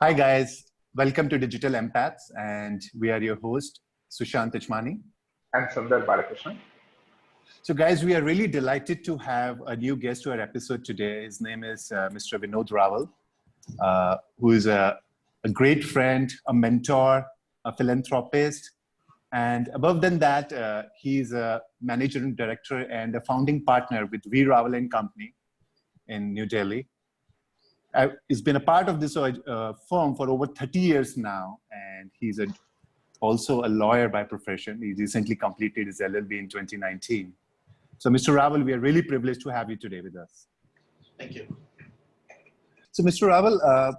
Hi guys, welcome to Digital Empaths, and we are your host, Sushant Ajmani. And Sunder Balakrishnan. So guys, we are really delighted to have a new guest to our episode today. His name is Mr. Vinod Rawal, who is a great friend, a mentor, a philanthropist, and above than that, he's a managing director and a founding partner with V. Rawal and Company in New Delhi. He's been a part of this firm for over 30 years now, and he's also a lawyer by profession. He recently completed his LLB in 2019. So, Mr. Rawal, we are really privileged to have you today with us. Thank you. So, Mr. Rawal,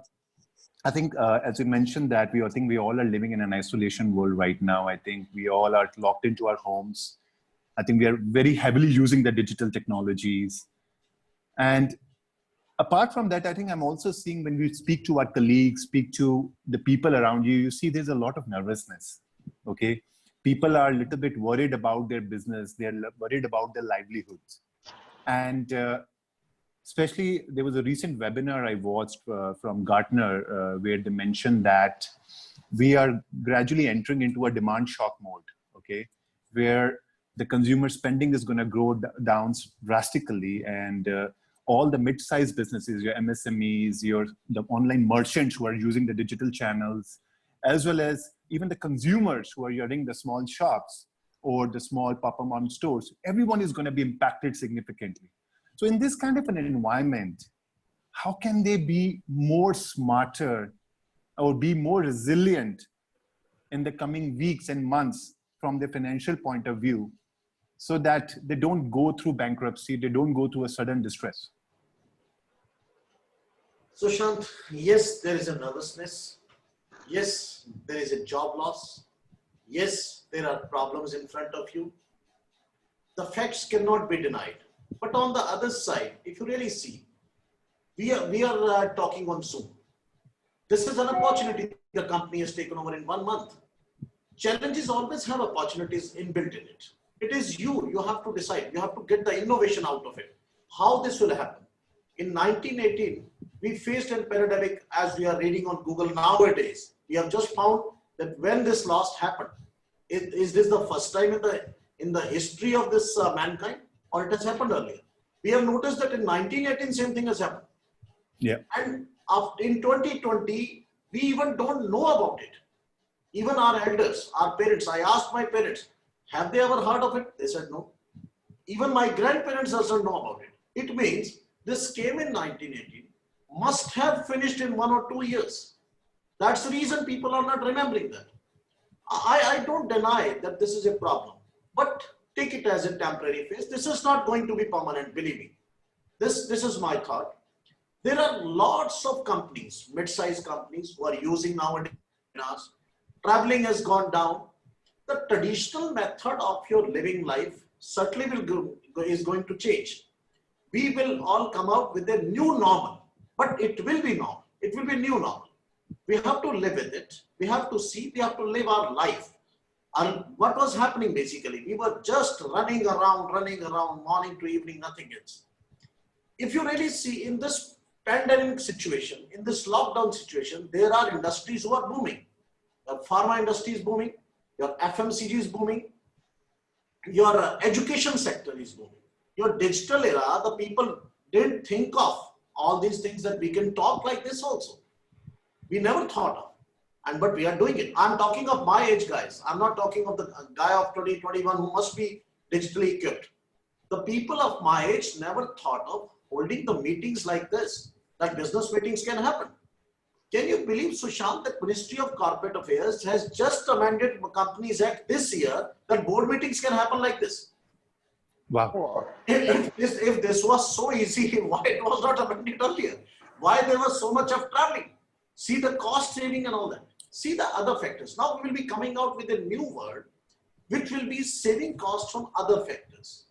I think, as you mentioned, that I think we all are living in an isolation world right now. I think we all are locked into our homes. I think we are very heavily using the digital technologies. And apart from that, I think I'm also seeing when we speak to our colleagues, speak to the people around you, you see there's a lot of nervousness, okay? People are a little bit worried about their business. They're worried about their livelihoods. And especially, there was a recent webinar I watched from Gartner where they mentioned that we are gradually entering into a demand shock mode, okay? Where the consumer spending is going to grow down drastically, and all the mid-sized businesses, your MSMEs, the online merchants who are using the digital channels, as well as even the consumers who are running the small shops or the small pop-up stores, everyone is going to be impacted significantly. So in this kind of an environment, how can they be more smarter or be more resilient in the coming weeks and months from the financial point of view so that they don't go through bankruptcy, they don't go through a sudden distress? Sushant, yes, there is a nervousness. Yes, there is a job loss. Yes, there are problems in front of you. The facts cannot be denied. But on the other side, if you really see, we are talking on Zoom. This is an opportunity the company has taken over in 1 month. Challenges always have opportunities inbuilt in it. It is you have to decide. You have to get the innovation out of it. How this will happen. In 1918, we faced a pandemic, as we are reading on Google nowadays. We have just found that when this last happened, is this the first time in the history of this mankind, or it has happened earlier? We have noticed that in 1918, same thing has happened. Yeah. And in 2020, we even don't know about it. Even our elders, our parents, I asked my parents, have they ever heard of it? They said no. Even my grandparents doesn't know about it. It means this came in 1918, must have finished in 1 or 2 years. That's the reason people are not remembering that. I don't deny that this is a problem, but take it as a temporary phase. This is not going to be permanent, believe me. This is my thought. There are lots of companies, mid-sized companies, who are using nowadays. Traveling has gone down. The traditional method of your living life certainly is going to change. We will all come out with a new normal, but it will be normal. It will be new normal. We have to live with it. We have to see, we have to live our life. And what was happening basically? We were just running around, morning to evening, nothing else. If you really see in this pandemic situation, in this lockdown situation, there are industries who are booming. Your pharma industry is booming, your FMCG is booming, your education sector is booming. Your digital era, the people didn't think of all these things that we can talk like this also. We never thought of, but we are doing it. I'm talking of my age guys. I'm not talking of the guy of 20, 21 who must be digitally equipped. The people of my age never thought of holding the meetings like this, like business meetings can happen. Can you believe, Sushant, that Ministry of Corporate Affairs has just amended Companies Act this year that board meetings can happen like this? Wow. If this was so easy, why it was not amended earlier? Why there was so much of traveling? See the cost saving and all that. See the other factors. Now we will be coming out with a new word, which will be saving costs from other factors.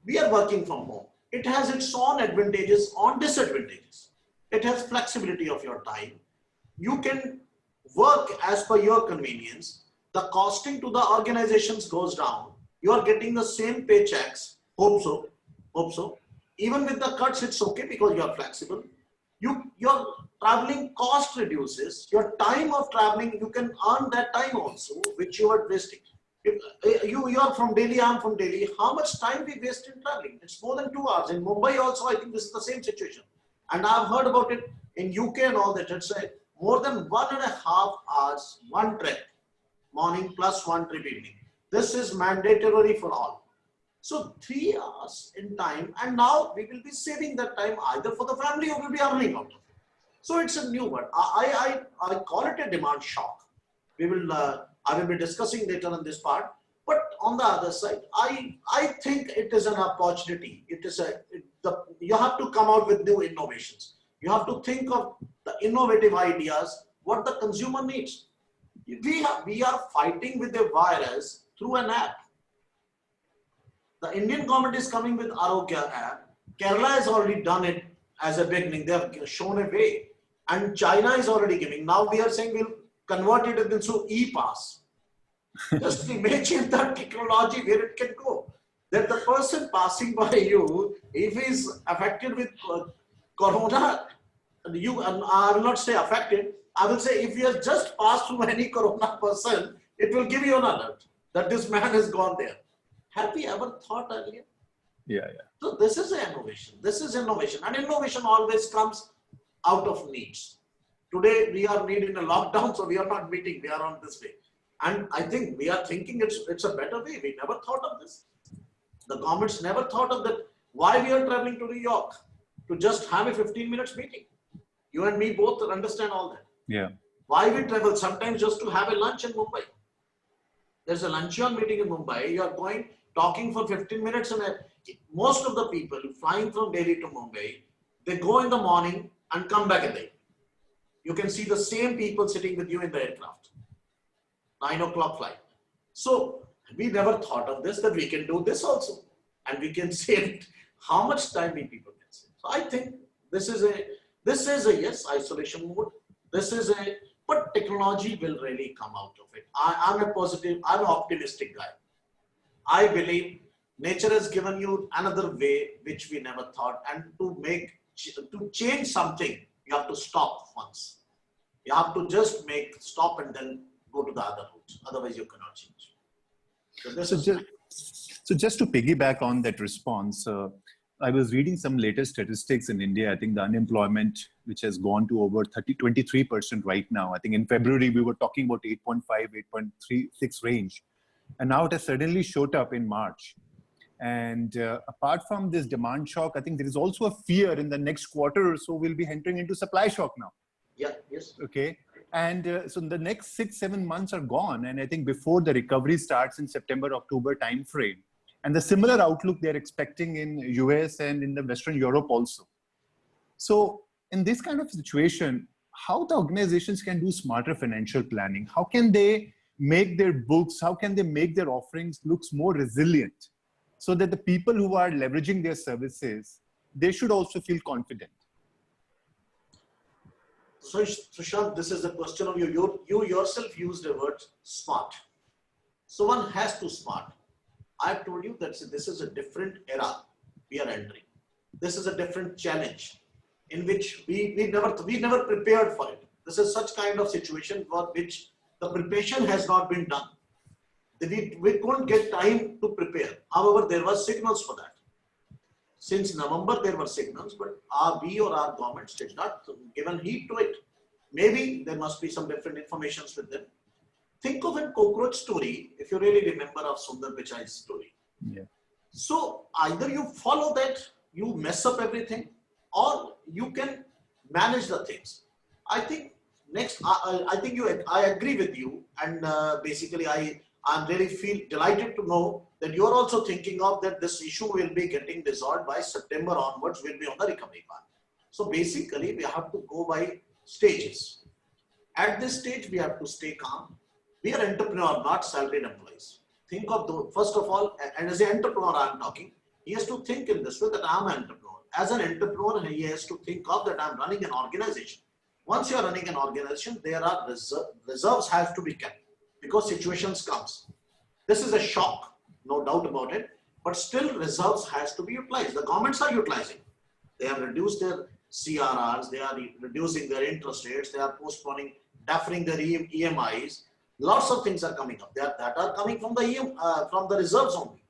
We are working from home. It has its own advantages, own disadvantages. It has flexibility of your time. You can work as per your convenience. The costing to the organizations goes down. You are getting the same paychecks. Hope so. Even with the cuts, it's okay because you are flexible. Your traveling cost reduces, your time of traveling, you can earn that time also, which you are wasting. If you are from Delhi, I am from Delhi. How much time we waste in traveling? It's more than 2 hours. In Mumbai also, I think this is the same situation. And I've heard about it in UK and all that. It's more than 1.5 hours, one trip, morning plus one trip evening. This is mandatory for all. So 3 hours in time, and now we will be saving that time either for the family or we'll be earning out of it. So it's a new word. I call it a demand shock. We will. I will be discussing later on this part. But on the other side, I think it is an opportunity. It is you have to come out with new innovations. You have to think of the innovative ideas, what the consumer needs. We are fighting with a virus through an app. The Indian government is coming with Arogya app. Kerala has already done it as a beginning. They have shown a way. And China is already giving. Now we are saying we'll convert it into e-pass. Just imagine that technology where it can go. That the person passing by you, if he's affected with corona, I will not say affected, I will say if you have just passed through any corona person, it will give you an alert that this man has gone there. Have we ever thought earlier? Yeah. So this is an innovation. This is innovation. And innovation always comes out of needs. Today we are needing a lockdown, so we are not meeting, we are on this way. And I think we are thinking it's a better way. We never thought of this. The governments never thought of that. Why we are traveling to New York? To just have a 15 minutes meeting. You and me both understand all that. Yeah. Why we travel? Sometimes just to have a lunch in Mumbai. There's a luncheon meeting in Mumbai. You are going, talking for 15 minutes, and most of the people flying from Delhi to Mumbai, they go in the morning and come back at night. You can see the same people sitting with you in the aircraft. 9 o'clock flight. So we never thought of this, that we can do this also. And we can save it. How much time we people can save. So I think this is a yes, isolation mode. But technology will really come out of it. I'm an optimistic guy. I believe nature has given you another way which we never thought. And to change something, you have to stop once. You have to just stop and then go to the other route. Otherwise, you cannot change. So just to piggyback on that response, I was reading some latest statistics in India. I think the unemployment, which has gone to over 23% right now. I think in February, we were talking about 8.5, 8.36 range. And now it has suddenly shot up in March. And apart from this demand shock, I think there is also a fear in the next quarter or so we'll be entering into supply shock now. Yeah, yes. Okay. And so the next 6-7 months are gone. And I think before the recovery starts in September, October timeframe, and the similar outlook they're expecting in US and in the Western Europe also. So in this kind of situation, how the organizations can do smarter financial planning? How can they make their books? How can they make their offerings looks more resilient so that the people who are leveraging their services, they should also feel confident? So Sushant, this is a question of you. You yourself used the word smart. So one has to smart. I've told you that this is a different era we are entering. This is a different challenge in which we never prepared for it. This is such kind of situation for which the preparation has not been done. We couldn't get time to prepare. However, there were signals for that. Since November, there were signals, but we or our governments did not given heed to it. Maybe there must be some different informations with them. Think of a cockroach story, if you really remember of Sunder Balakrishnan story. Yeah. So either you follow that, you mess up everything, or you can manage the things. I think next, I agree with you, and basically I really feel delighted to know that you are also thinking of that this issue will be getting resolved by September onwards, will be on the recovery path. So basically we have to go by stages. At this stage, we have to stay calm. We are entrepreneur, not salaried employees. Think of first of all, and as an entrepreneur I'm talking, he has to think in this way that I'm an entrepreneur. As an entrepreneur, he has to think of that I'm running an organization. Once you're running an organization, there are reserves have to be kept because situations comes. This is a shock, no doubt about it, but still reserves has to be utilized. The governments are utilizing. They have reduced their CRRs, they are reducing their interest rates, they are postponing, deferring their EMIs. Lots of things are coming up that are coming from the reserves only.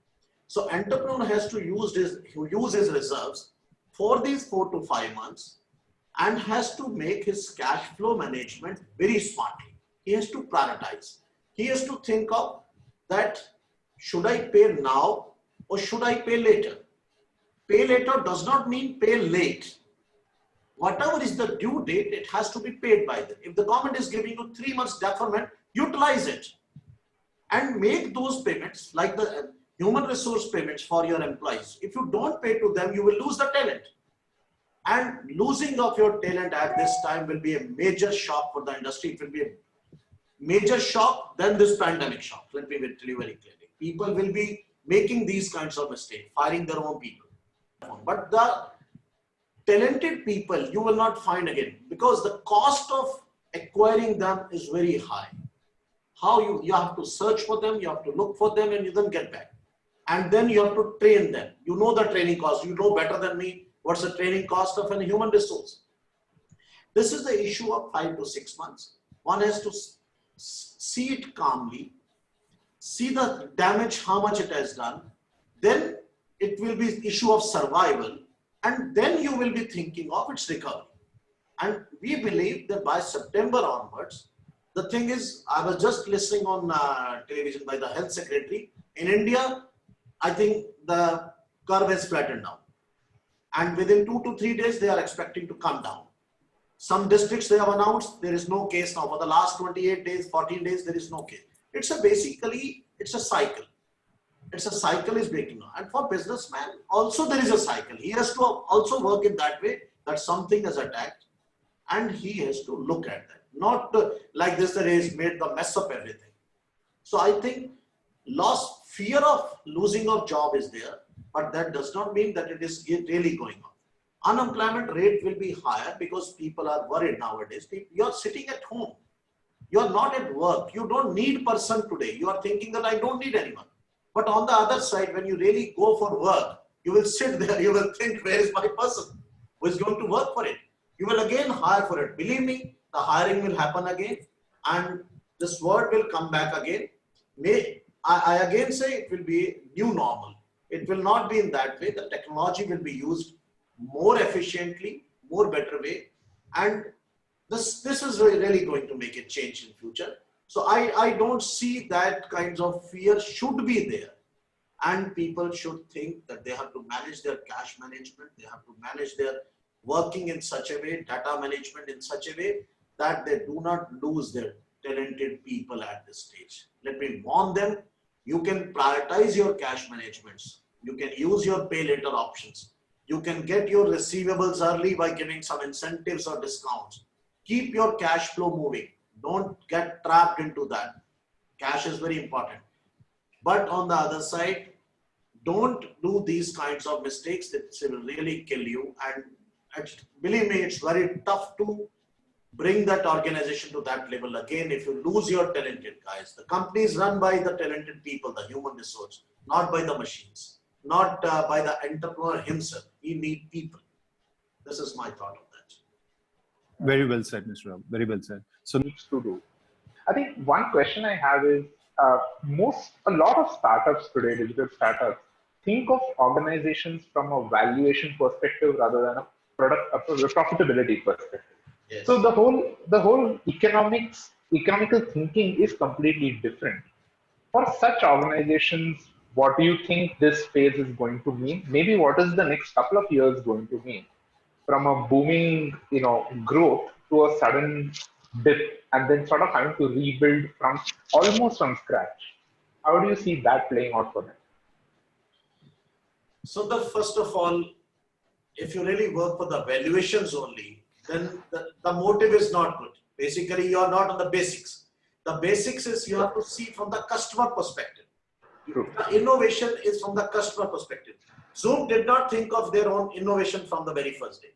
So entrepreneur has to use his reserves for these 4 to 5 months and has to make his cash flow management very smartly. He has to prioritize. He has to think of that, should I pay now or should I pay later? Pay later does not mean pay late. Whatever is the due date, it has to be paid by them. If the government is giving you 3 months deferment, utilize it and make those payments like the human resource payments for your employees. If you don't pay to them, you will lose the talent. And losing of your talent at this time will be a major shock for the industry. It will be a major shock than this pandemic shock. Let me tell you very clearly. People will be making these kinds of mistakes, firing their own people. But the talented people you will not find again, because the cost of acquiring them is very high. How you have to search for them, you have to look for them, and you then get back. And then you have to train them. You know the training cost. You know better than me what's the training cost of a human resource. This is the issue of 5 to 6 months. One has to see it calmly, see the damage, how much it has done. Then it will be issue of survival, and then you will be thinking of its recovery. And we believe that by September onwards, the thing is, I was just listening on television by the health secretary. In India, I think the curve has flattened down. And within 2 to 3 days, they are expecting to come down. Some districts they have announced, there is no case now. For the last 28 days, 14 days, there is no case. It's a cycle. It's a cycle is breaking now. And for businessman, also there is a cycle. He has to also work in that way, that something is attacked and he has to look at that. Not like this, that he has made the mess of everything. So I think fear of losing of job is there, but that does not mean that it is really going on. Unemployment rate will be higher because people are worried nowadays. You are sitting at home. You are not at work. You don't need person today. You are thinking that I don't need anyone. But on the other side, when you really go for work, you will sit there, you will think, where is my person who is going to work for it? You will again hire for it. Believe me, the hiring will happen again and this word will come back again. I again say it will be new normal. It will not be in that way. The technology will be used more efficiently, more better way. And this is really going to make a change in future. So I don't see that kinds of fear should be there. And people should think that they have to manage their cash management. They have to manage their working in such a way, data management in such a way that they do not lose their talented people at this stage. Let me warn them. You can prioritize your cash managements. You can use your pay later options. You can get your receivables early by giving some incentives or discounts. Keep your cash flow moving. Don't get trapped into that. Cash is very important. But on the other side, don't do these kinds of mistakes that will really kill you. And believe me, it's very tough to bring that organization to that level again if you lose your talented guys. The company is run by the talented people, the human resource, not by the machines, not by the entrepreneur himself. We need people. This is my thought on that. Very well said, Mr. Rawal. Very well said. So Needs to do. I think one question I have is a lot of startups today, digital startups, think of organizations from a valuation perspective rather than a profitability perspective. Yes. So the whole economical thinking is completely different. For such organizations, what do you think this phase is going to mean? Maybe what is the next couple of years going to mean? From a booming, growth to a sudden dip, and then sort of having to rebuild almost from scratch. How do you see that playing out for them? So first of all, if you really work for the valuations only, then the motive is not good. Basically, you are not on the basics. The basics is you have to see from the customer perspective. True. The innovation is from the customer perspective. Zoom did not think of their own innovation from the very first day.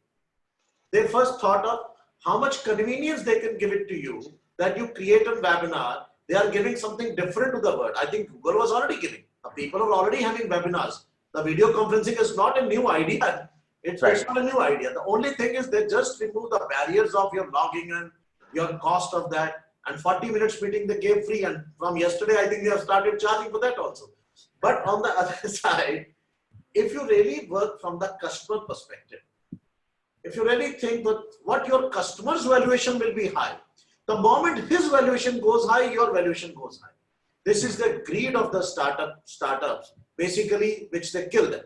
They first thought of how much convenience they can give it to you that you create a webinar. They are giving something different to the world. I think Google was already giving. The people are already having webinars. The video conferencing is not a new idea. It's Right. not a new idea. The only thing is they just remove the barriers of your logging in, your cost of that, and 40 minutes meeting they gave free. And from yesterday, I think they have started charging for that also. But on the other side, if you really work from the customer perspective, if you really think that what your customer's valuation will be high, the moment his valuation goes high, your valuation goes high. This is the greed of the startups, basically, which they kill them.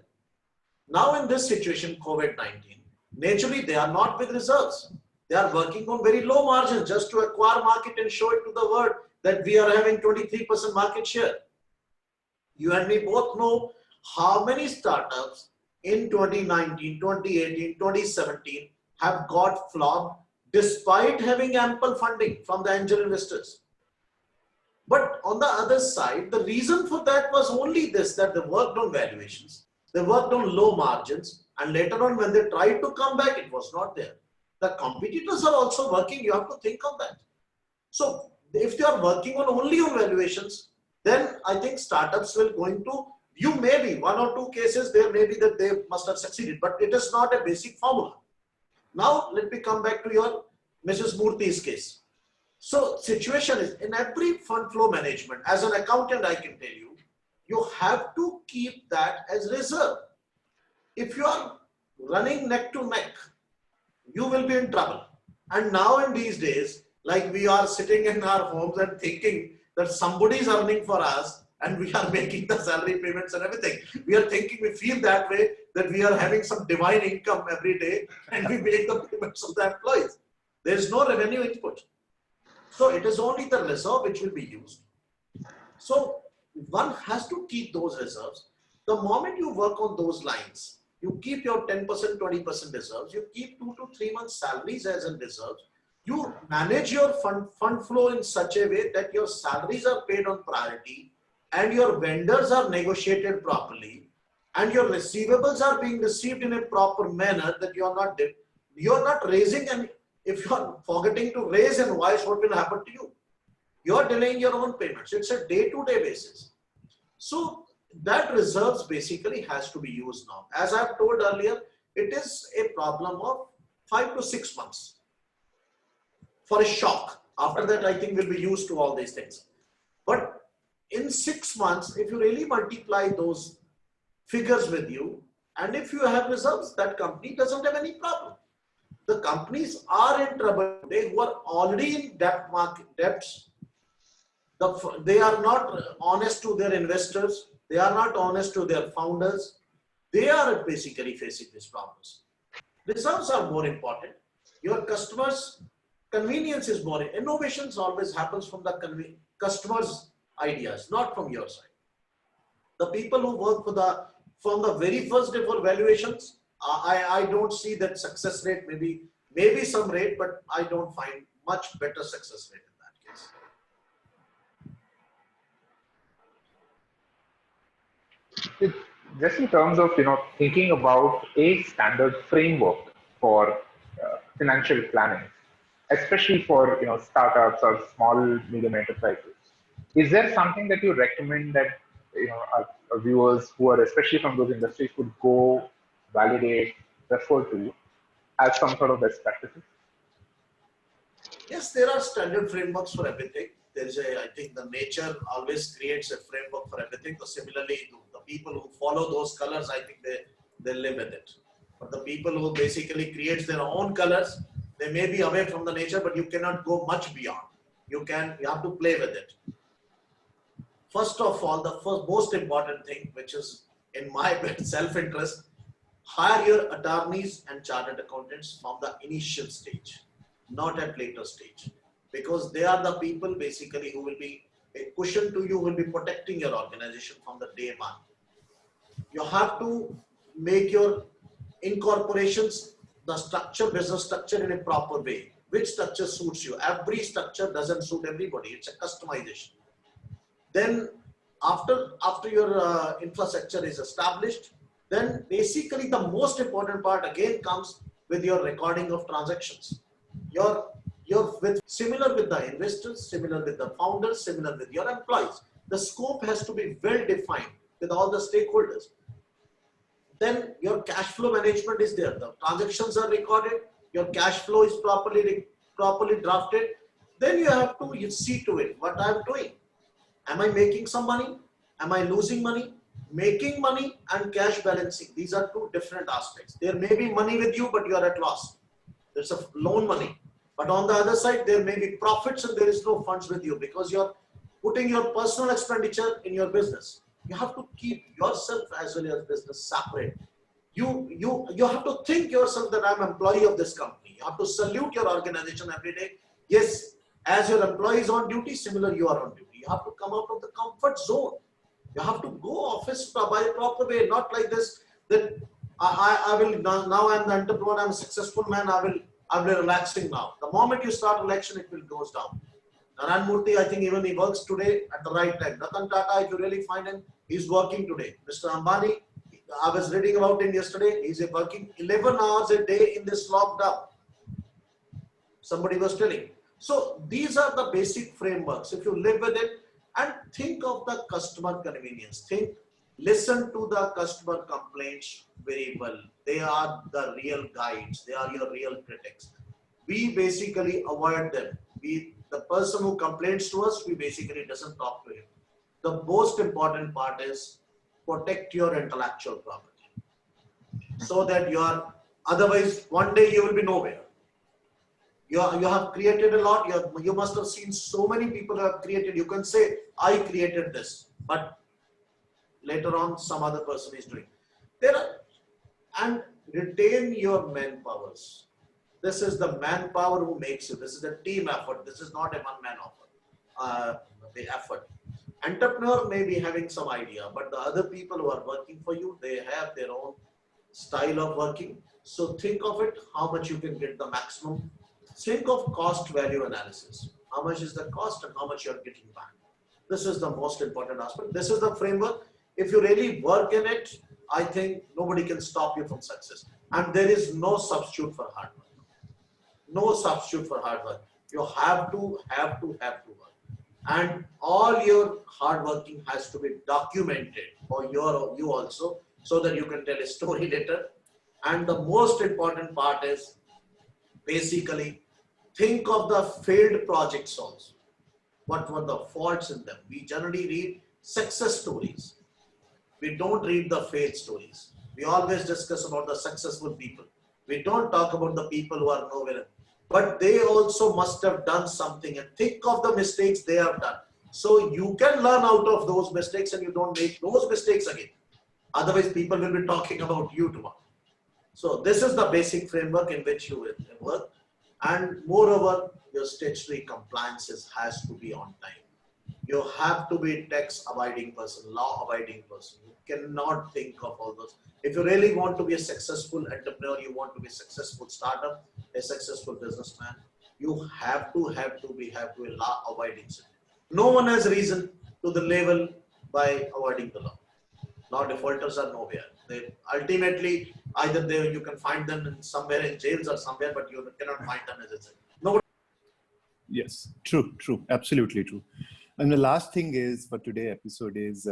Now in this situation, COVID-19, naturally they are not with reserves. They are working on very low margins just to acquire market and show it to the world that we are having 23% market share. You and me both know how many startups in 2019, 2018, 2017 have got flopped despite having ample funding from the angel investors. But on the other side, the reason for that was only this, that they worked on valuations, they worked on low margins, and later on when they tried to come back, it was not there. The competitors are also working, you have to think of that. So if they are working on only on valuations, then I think startups will going to, you may be, one or two cases there may be that they must have succeeded, but it is not a basic formula. Now let me come back to your Mrs. Murthy's case. So situation is, in every fund flow management, as an accountant I can tell you, you have to keep that as reserve. If you are running neck to neck, you will be in trouble. And now in these days, like we are sitting in our homes and thinking that somebody is earning for us and we are making the salary payments and everything. We are thinking, we feel that way, that we are having some divine income every day and we make the payments of the employees. There is no revenue input. So it is only the reserve which will be used. So one has to keep those reserves. The moment you work on those lines, you keep your 10%, 20% reserves, you keep 2 to 3 months salaries as in reserves, you manage your fund flow in such a way that your salaries are paid on priority and your vendors are negotiated properly and your receivables are being received in a proper manner, that you are not raising, and if you are forgetting to raise invoice, what will happen to you? You are delaying your own payments. It's a day-to-day basis. So that reserves basically has to be used now. As I've told earlier, it is a problem of 5 to 6 months for a shock. After that, I think we'll be used to all these things. But in 6 months, if you really multiply those figures with you, and if you have reserves, that company doesn't have any problem. The companies are in trouble today who are already in debts. They are not honest to their investors. They are not honest to their founders. They are basically facing these problems. Reserves are more important. Your customers' convenience is more. Innovations always happens from the customers' ideas, not from your side. The people who work from the very first day for valuations, I don't see that success rate, maybe some rate, but I don't find much better success rate in that case. Just in terms of thinking about a standard framework for financial planning, especially for startups or small medium enterprises, is there something that you recommend that our viewers who are especially from those industries could go validate, refer to as some sort of best practices? Yes, there are standard frameworks for everything. There is I think the nature always creates a framework for everything. So similarly, the people who follow those colors, I think they live with it. But the people who basically creates their own colors, they may be away from the nature, but you cannot go much beyond. You have to play with it. First of all, the most important thing, which is in my self-interest, hire your attorneys and chartered accountants from the initial stage, not at later stage, because they are the people basically who will be a cushion to you, will be protecting your organization from the day one. You have to make your incorporations, the business structure in a proper way. Which structure suits you? Every structure doesn't suit everybody. It's a customization. Then after your infrastructure is established, then basically the most important part again comes with your recording of transactions. You're similar with the investors, similar with the founders, similar with your employees. The scope has to be well defined with all the stakeholders. then your cash flow management is there. The transactions are recorded, your cash flow is properly drafted. Then you have to see to it what I'm doing. Am I making some money? Am I losing money? Making money and cash balancing, these are two different aspects. There may be money with you, but you are at loss. There's a loan money. But on the other side, there may be profits and there is no funds with you because you're putting your personal expenditure in your business. You have to keep yourself as well as business separate. You have to think yourself that I'm employee of this company. You have to salute your organization every day. Yes, as your employee is on duty, similar you are on duty. You have to come out of the comfort zone. You have to go office by a proper way, not like this, that I will, now I'm the entrepreneur, I'm a successful man, I will be relaxing now. The moment you start relaxing, it will goes down. Naran Murthy, I think even he works today at the right time. Ratan Tata, if you really find him, he's working today. Mr. Ambani, I was reading about him yesterday, he's working 11 hours a day in this lockdown. Somebody was telling. So these are the basic frameworks. If you live with it, and think of the customer convenience. Listen to the customer complaints very well. They are the real guides. They are your real critics. We basically avoid them. The person who complains to us, we basically doesn't talk to him. The most important part is protect your intellectual property. So that otherwise one day you will be nowhere. You have created a lot. You must have seen so many people who have created. You can say, I created this, but later on some other person is doing. And retain your manpowers. This is the manpower who makes you. This is a team effort. This is not a one-man effort. Entrepreneur may be having some idea, but the other people who are working for you, they have their own style of working. So think of it, how much you can get the maximum. Think of cost value analysis. How much is the cost and how much you are getting back. This is the most important aspect. This is the framework. If you really work in it, I think nobody can stop you from success. And there is no substitute for hard work. No substitute for hard work. You have to work. And all your hard working has to be documented for you also, so that you can tell a story later. And the most important part is basically think of the failed projects also. What were the faults in them? We generally read success stories. We don't read the failed stories. We always discuss about the successful people. We don't talk about the people who are nowhere. But they also must have done something, and think of the mistakes they have done. So you can learn out of those mistakes and you don't make those mistakes again. Otherwise, people will be talking about you tomorrow. So this is the basic framework in which you will work. And moreover, your statutory compliances has to be on time. You have to be tax-abiding person, law-abiding person. You cannot think of all those. If you really want to be a successful entrepreneur, you want to be a successful startup, a successful businessman, you have to be a law-abiding citizen. No one has reason to the level by avoiding the law. Law defaulters are nowhere. They ultimately either you can find them in somewhere in jails or somewhere, but you cannot find them as I said. Nobody. Yes, true, absolutely true. And the last thing is for today's episode is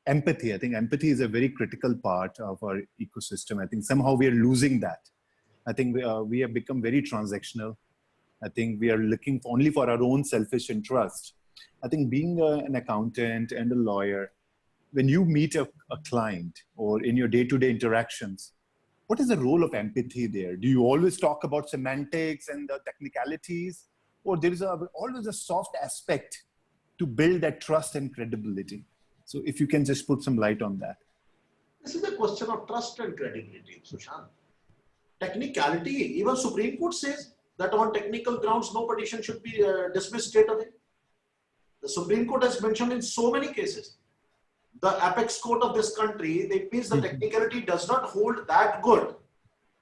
empathy. I think empathy is a very critical part of our ecosystem. I think somehow we are losing that. I think we have become very transactional. I think we are looking only for our own selfish interest. I think being an accountant and a lawyer, when you meet a client or in your day-to-day interactions, what is the role of empathy there? Do you always talk about semantics and the technicalities, or there is always a soft aspect to build that trust and credibility? So if you can just put some light on that. This is a question of trust and credibility, Sushant. Technicality, even Supreme Court says that on technical grounds, no petition should be dismissed straight away. The Supreme Court has mentioned in so many cases. The apex court of this country, that means the technicality does not hold that good.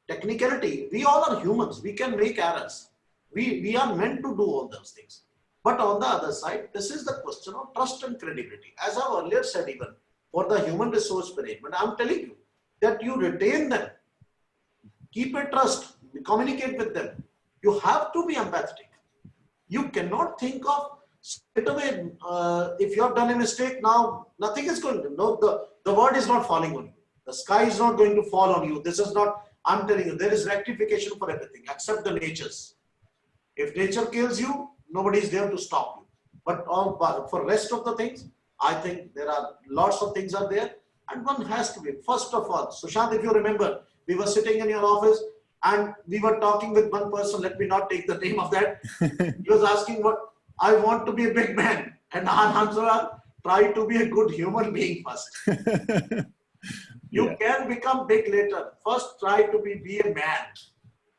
Technicality, we all are humans. We can make errors. We are meant to do all those things. But on the other side, this is the question of trust and credibility. As I earlier said, even for the human resource management, I'm telling you that you retain them. Keep a trust. Communicate with them. You have to be empathetic. You cannot think of straight away, if you have done a mistake, now nothing is going to, no, the word is not falling on you. The sky is not going to fall on you. This is not, I'm telling you, there is rectification for everything except the natures. If nature kills you, nobody is there to stop you. But for rest of the things, I think there are lots of things are there, and one has to be. First of all, Sushant, if you remember, we were sitting in your office and we were talking with one person. Let me not take the name of that. He was asking what I want to be a big man, and our answer are try to be a good human being first. You can become big later. First, try to be a man.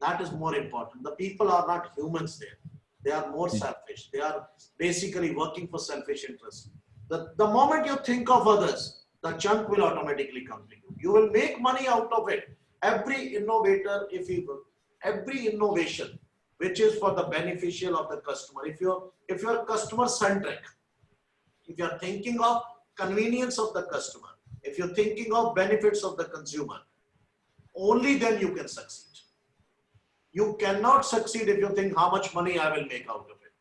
That is more important. The people are not humans there. They are more selfish. They are basically working for selfish interests. The moment you think of others, the chunk will automatically come to you. You will make money out of it. Every innovator, every innovation, which is for the beneficial of the customer. If you're customer centric, if you're thinking of convenience of the customer, if you're thinking of benefits of the consumer, only then you can succeed. You cannot succeed if you think how much money I will make out of it.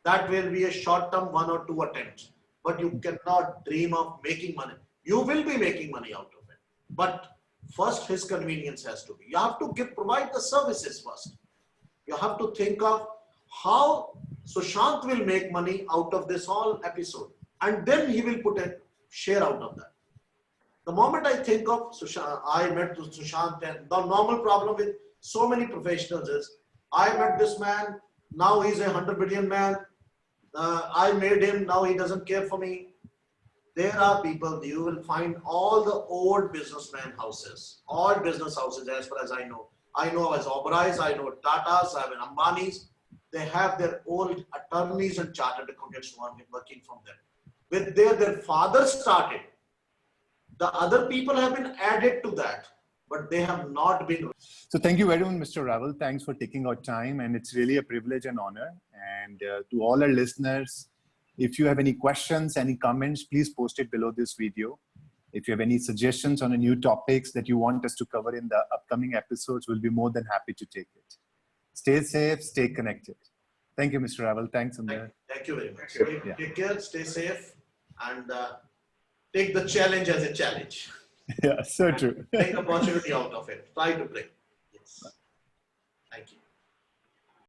That will be a short-term 1 or 2 attempts, but you cannot dream of making money. You will be making money out of it, but first his convenience has to be. You have to provide the services first. You have to think of how Sushant will make money out of this whole episode, and then he will put a share out of that. The moment I think of Sushant, I met Sushant, and the normal problem with so many professionals is, I met this man, now he's a 100 billion man. I made him, now he doesn't care for me. There are people, you will find all the old businessman houses, all business houses as far as I know. I know as Oberais, I know Tatas, I have Ambanis. They have their old attorneys and chartered accountants working from them. With their father started. The other people have been added to that, but they have not been. So thank you very much, Mr. Rawal. Thanks for taking our time, and it's really a privilege and honor. And to all our listeners, if you have any questions, any comments, please post it below this video. If you have any suggestions on the new topics that you want us to cover in the upcoming episodes, we'll be more than happy to take it. Stay safe, stay connected. Thank you, Mr. Rawal. Thanks, Sunder. Thank you very much. Take care, stay safe, and take the challenge as a challenge. Yeah, so true. Take opportunity out of it. Try to bring. Yes. Thank you.